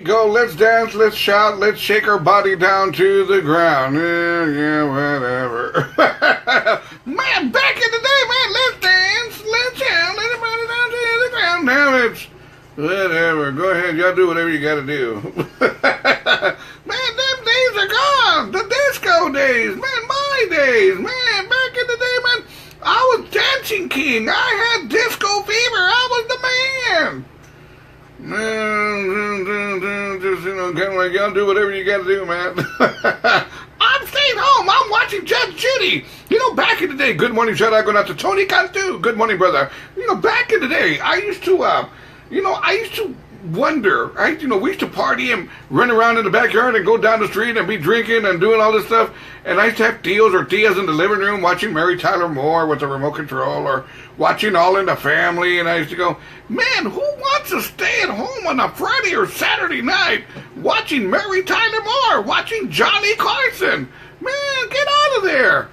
Go, let's dance, let's shout, let's shake our body down to the ground. Yeah, whatever. Man, back in the day, man, let's dance, let's shout, let everybody down to the ground. Now it's whatever. Go ahead, y'all do whatever you gotta do. Man, them days are gone. The disco days, man, my days, man, back in the day, man, I was dancing king. I had disco fever. I was the man. Just, kind of like, y'all do whatever you gotta do, man. I'm staying home. I'm watching Judge Judy. Back in the day, good morning, shout out going out to Tony Cantu. Good morning, brother. Back in the day, I used to wonder. We used to party and run around in the backyard and go down the street and be drinking and doing all this stuff. And I used to have tios or tias in the living room watching Mary Tyler Moore with the remote control or watching All in the Family. And I used to go, man, who wants to stay at home on a Friday or Saturday night watching Mary Tyler Moore, watching Johnny Carson? Man, get out of there.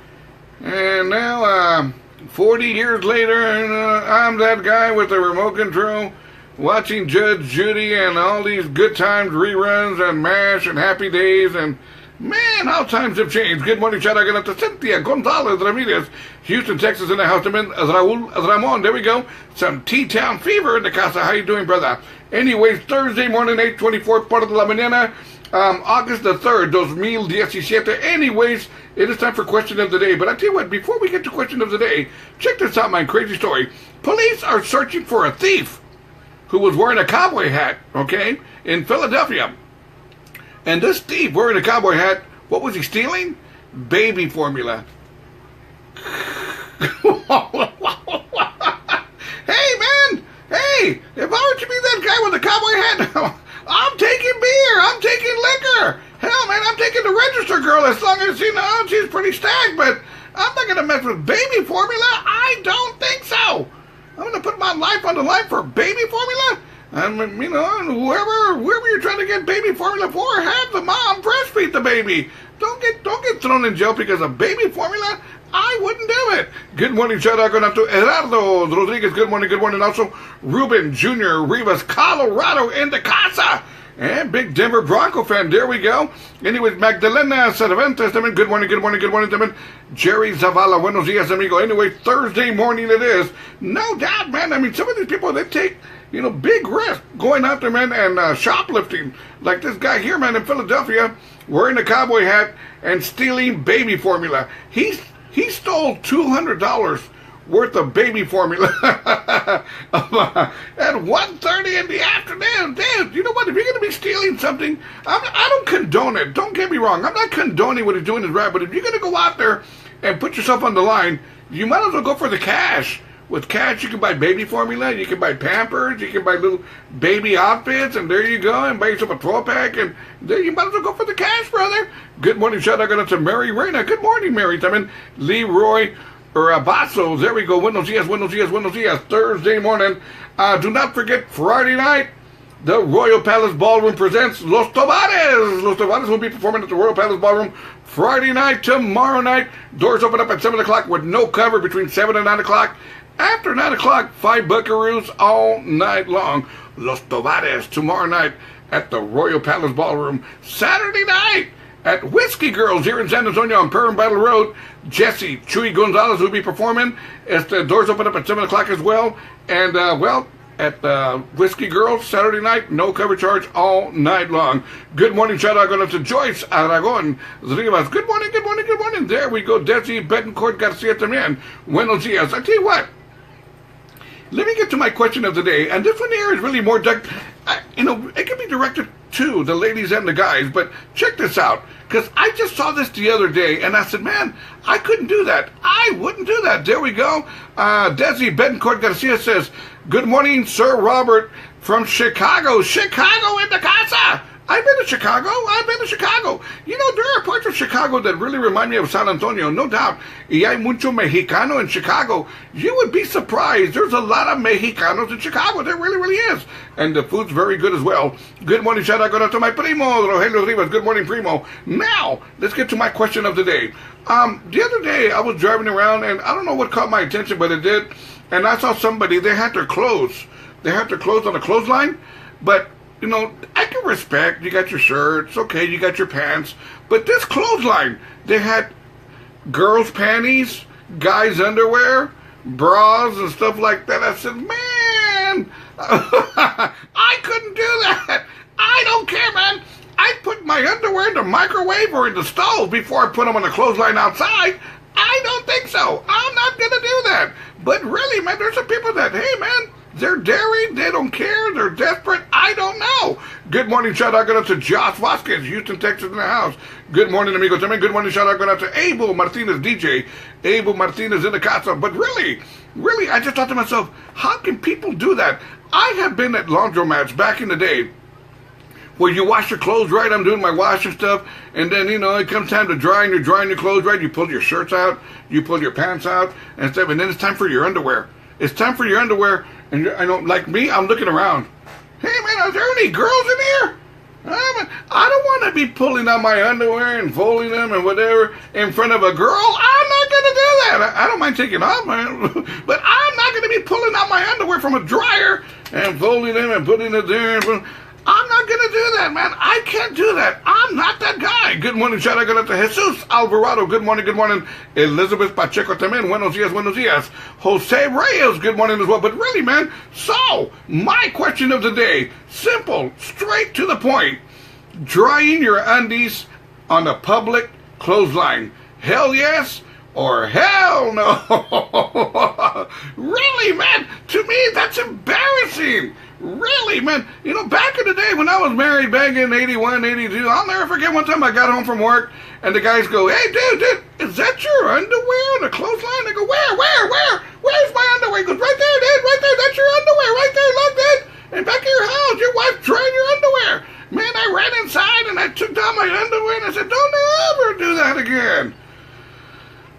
And now, 40 years later, and I'm that guy with the remote control watching Judge Judy and all these Good Times reruns and MASH and Happy Days, and man, how times have changed. Good morning, shout out to Cynthia Gonzalez Ramirez, Houston, Texas, in the house. Raul Ramon, there we go. Some T-Town fever in the casa. How you doing, brother? Anyways, Thursday morning, 8:24, part of la mañana, August the 3rd, 2017. Anyways, it is time for question of the day. But I tell you what, before we get to question of the day, check this out, my crazy story. Police are searching for a thief who was wearing a cowboy hat, okay, in Philadelphia. And this thief wearing a cowboy hat, what was he stealing? Baby formula. Hey, man, hey, if I were to be that guy with the cowboy hat, I'm taking beer, I'm taking liquor. Hell, man, I'm taking the register girl as long as, she's pretty stacked, but I'm not going to mess with baby formula. I don't think so. I'm going to put my life on the line for baby formula. And, whoever you're trying to get baby formula for, have the mom breastfeed the baby. Don't get thrown in jail because of baby formula. I wouldn't do it. Good morning, shout out going up to Gerardo Rodriguez. Good morning. Also, Ruben Jr. Rivas, Colorado in the casa. And big Denver Bronco fan. There we go. Anyways, Magdalena Cervantes. Good morning. Jerry Zavala. Buenos dias, amigo. Anyway, Thursday morning it is. No doubt, man. Some of these people, they take, big risk going out there, man, and shoplifting. Like this guy here, man, in Philadelphia, wearing a cowboy hat and stealing baby formula. He stole $200 worth of baby formula at 1:30 in the afternoon. Dude, you know what? If you're going to be stealing something, I don't condone it. Don't get me wrong. I'm not condoning what he's doing is right, but if you're going to go out there and put yourself on the line, you might as well go for the cash. With cash, you can buy baby formula, you can buy Pampers, you can buy little baby outfits, and there you go, and buy yourself a 12-pack, and there you might as well go for the cash, brother. Good morning, shout out to Mary Reyna. Good morning, Mary. Leroy Basso, there we go. Buenos dias. Thursday morning. Do not forget, Friday night, the Royal Palace Ballroom presents Los Tobares. Los Tobares will be performing at the Royal Palace Ballroom Friday night, tomorrow night. Doors open up at 7 o'clock with no cover between 7 and 9 o'clock. After 9 o'clock, 5 buckaroos all night long. Los Tobares tomorrow night at the Royal Palace Ballroom. Saturday night at Whiskey Girls here in San Antonio on Perrin Battle Road. Jesse Chuy Gonzalez will be performing. The doors open up at 7 o'clock as well. And, at Whiskey Girls, Saturday night, no cover charge all night long. Good morning, shout out going up to Joyce Aragon Rivas. Good morning. There we go. Desi Betancourt Garcia también. Buenos dias. I tell you what, let me get to my question of the day. And this one here is really more, it can be directed to the ladies and the guys, but check this out. Because I just saw this the other day, and I said, man, I couldn't do that. I wouldn't do that. There we go. Desi Betancourt Garcia says, good morning, Sir Robert from Chicago. Chicago in the casa. I've been to Chicago. There are parts of Chicago that really remind me of San Antonio, no doubt. Y hay mucho mexicano in Chicago. You would be surprised. There's a lot of Mexicanos in Chicago. There really, really is. And the food's very good as well. Good morning, shout out to my primo, Rogelio Rivas. Good morning, primo. Now, let's get to my question of the day. The other day, I was driving around, and I don't know what caught my attention, but it did. And I saw somebody, they had their clothes. They had their clothes on a clothesline, but you know, I can respect, you got your shirts, okay, you got your pants, but this clothesline, they had girls' panties, guys' underwear, bras, and stuff like that. I said, man, I couldn't do that. I don't care, man. I put my underwear in the microwave or in the stove before I put them on the clothesline outside. I don't think so. I'm not going to do that. But really, man, there's some people that, hey, man, they're daring, they don't care, they're desperate, I don't know. Good morning, shout out going out to Josh Vasquez, Houston, Texas in the house. Good morning, amigos. Good morning, shout out going out to Abel Martinez, DJ. Abel Martinez in the casa. But really, I just thought to myself, how can people do that? I have been at laundromats back in the day where you wash your clothes right, I'm doing my washing stuff, and then, you know, it comes time to dry, and you're drying your clothes right, you pull your shirts out, you pull your pants out, and stuff, and then it's time for your underwear. It's time for your underwear, and I know, like me, I'm looking around. Hey, man, are there any girls in here? I don't want to be pulling out my underwear and folding them and whatever in front of a girl. I'm not going to do that. I don't mind taking off, man, but I'm not going to be pulling out my underwear from a dryer and folding them and putting it there. I'm not going to do that, man. I can't do that. I'm not that guy. Good morning, shout out to Jesus Alvarado. Good morning. Elizabeth Pacheco también. Buenos días. Jose Reyes, good morning as well. But really, man, so, my question of the day, simple, straight to the point. Drying your undies on a public clothesline. Hell yes or hell no? Really, man, to me, that's embarrassing. Really, man. You know, back in the day when I was married, back in 81, 82, I'll never forget one time I got home from work, and the guys go, hey, dude, is that your underwear on the clothesline? I go, where? Where's my underwear? He goes, right there, dude, right there. That's your underwear, right there. Look, dude. And back in your house, your wife drying your underwear. Man, I ran inside, and I took down my underwear, and I said, don't ever do that again.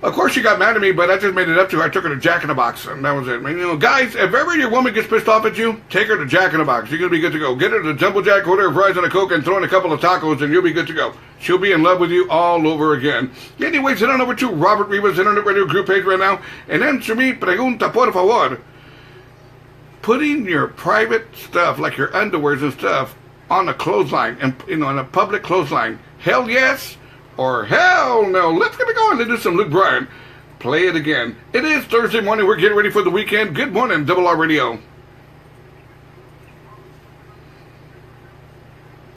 Of course, she got mad at me, but I just made it up to her. I took her to Jack in the Box, and that was it. I mean, you know, guys, if ever your woman gets pissed off at you, take her to Jack in the Box. You're going to be good to go. Get her to Jumbo Jack, order her fries and a Coke, and throw in a couple of tacos, and you'll be good to go. She'll be in love with you all over again. Anyways, head on over to Robert Rivas Internet Radio group page right now, and answer me, pregunta, por favor. Putting your private stuff, like your underwears and stuff, on a clothesline, and, you know, on a public clothesline. Hell yes or hell no. Let's get going and do some Luke Bryan. Play it again. It is Thursday morning. We're getting ready for the weekend. Good morning, Double R Radio.